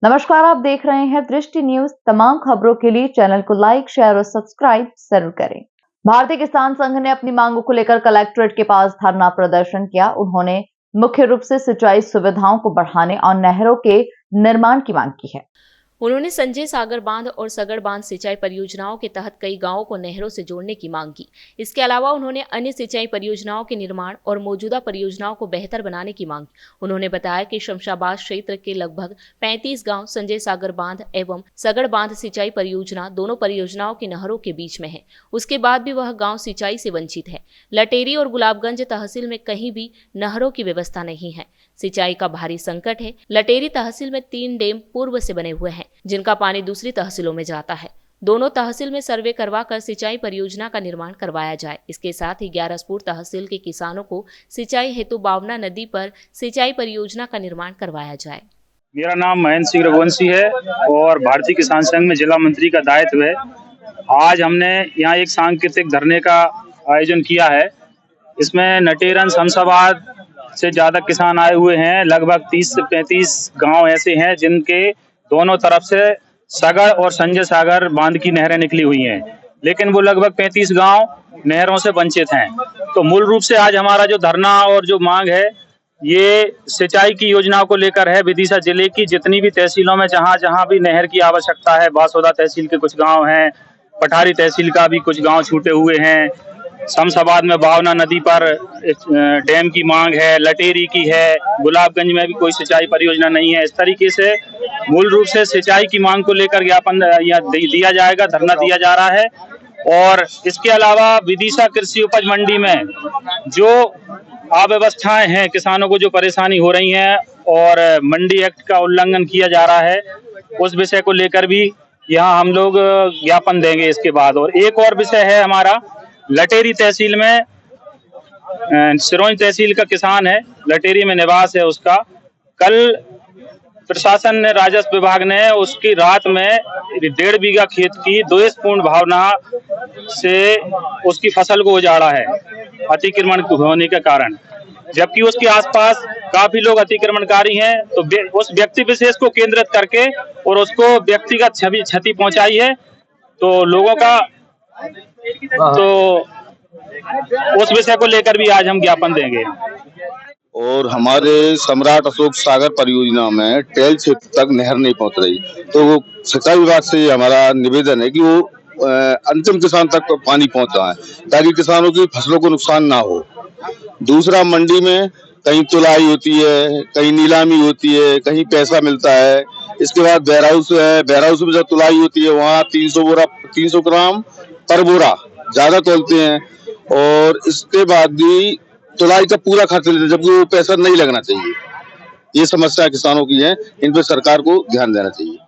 नमस्कार, आप देख रहे हैं दृष्टि न्यूज। तमाम खबरों के लिए चैनल को लाइक, शेयर और सब्सक्राइब जरूर करें। भारतीय किसान संघ ने अपनी मांगों को लेकर कलेक्ट्रेट के पास धरना प्रदर्शन किया। उन्होंने मुख्य रूप से सिंचाई सुविधाओं को बढ़ाने और नहरों के निर्माण की मांग की है। उन्होंने संजय सागर बांध और सगड़ बांध सिंचाई परियोजनाओं के तहत कई गांवों को नहरों से जोड़ने की मांग की। इसके अलावा उन्होंने अन्य सिंचाई परियोजनाओं के निर्माण और मौजूदा परियोजनाओं को बेहतर बनाने की मांग की। उन्होंने बताया कि शमशाबाद क्षेत्र के लगभग 35 गांव संजय सागर बांध एवं सगड़ बांध सिंचाई परियोजना दोनों परियोजनाओं की नहरों के बीच में है। उसके बाद भी वह गाँव सिंचाई से वंचित है। लटेरी और गुलाबगंज तहसील में कहीं भी नहरों की व्यवस्था नहीं है। सिंचाई का भारी संकट है। लटेरी तहसील में 3 डैम पूर्व से बने हुए हैं, जिनका पानी दूसरी तहसीलों में जाता है। दोनों तहसील में सर्वे करवाकर सिंचाई परियोजना का निर्माण करवाया जाए। इसके साथ ही 11 तहसील के किसानों को सिंचाई हेतु बावना नदी पर सिंचाई परियोजना का निर्माण करवाया जाए। मेरा नाम महेंद्र सिंह रघुवंशी है और भारतीय किसान संघ में जिला मंत्री का दायित्व है। आज हमने यहाँ एक सांकेतिक धरने का आयोजन किया है। इसमें नटेरन शमशाबाद से ज्यादा किसान आए हुए हैं। लगभग 30 से 35 गांव ऐसे हैं जिनके दोनों तरफ से सगड़ और संजय सागर बांध की नहरें निकली हुई हैं, लेकिन वो लगभग 35 गांव नहरों से वंचित हैं। तो मूल रूप से आज हमारा जो धरना और जो मांग है, ये सिंचाई की योजना को लेकर है। विदिशा जिले की जितनी भी तहसीलों में जहां जहां भी नहर की आवश्यकता है, बासोदा तहसील के कुछ गांव हैं, पठारी तहसील का भी कुछ गांव छूटे हुए हैं, शमशाबाद में बावना नदी पर डैम की मांग है, लटेरी की है, गुलाबगंज में भी कोई सिंचाई परियोजना नहीं है। इस तरीके से मूल रूप से सिंचाई की मांग को लेकर ज्ञापन दिया जाएगा, धरना दिया जा रहा है। और इसके अलावा विदिशा कृषि उपज मंडी में जो अव्यवस्थाएं हैं, किसानों को जो परेशानी हो रही है और मंडी एक्ट का उल्लंघन किया जा रहा है, उस विषय को लेकर भी यहाँ हम लोग ज्ञापन देंगे इसके बाद। और एक और विषय है हमारा, लटेरी तहसील में सिरोंज तहसील का किसान है, लटेरी में निवास है उसका। कल प्रशासन ने, राजस्व विभाग ने उसकी रात में 1.5 बीघा खेत की दोषपूर्ण भावना से उसकी फसल को उजाड़ा है अतिक्रमण होने के कारण। जबकि उसके आसपास काफी लोग अतिक्रमणकारी हैं, तो उस व्यक्ति विशेष को केंद्रित करके और उसको व्यक्तिगत क्षति पहुंचाई है। तो लोगों का तो उस विषय को लेकर भी आज हम ज्ञापन देंगे। और हमारे सम्राट अशोक सागर परियोजना में टेल क्षेत्र तक नहर नहीं पहुंच रही, तो वो सिंचाई विभाग से हमारा निवेदन है कि वो अंतिम किसान तक पानी पहुंचाएं ताकि किसानों की फसलों को नुकसान ना हो। दूसरा, मंडी में कहीं तुलाई होती है, कहीं नीलामी होती है, कहीं पैसा मिलता है। इसके बाद वेयरहाउस है, वेयरहाउस में जब तुलाई होती है वहाँ 300 ग्राम पर बोरा ज्यादा तोलते हैं और इसके बाद भी तुलाई का पूरा खर्च लेते हैं, जबकि वो पैसा नहीं लगना चाहिए। ये समस्या किसानों की है, इन पे सरकार को ध्यान देना चाहिए।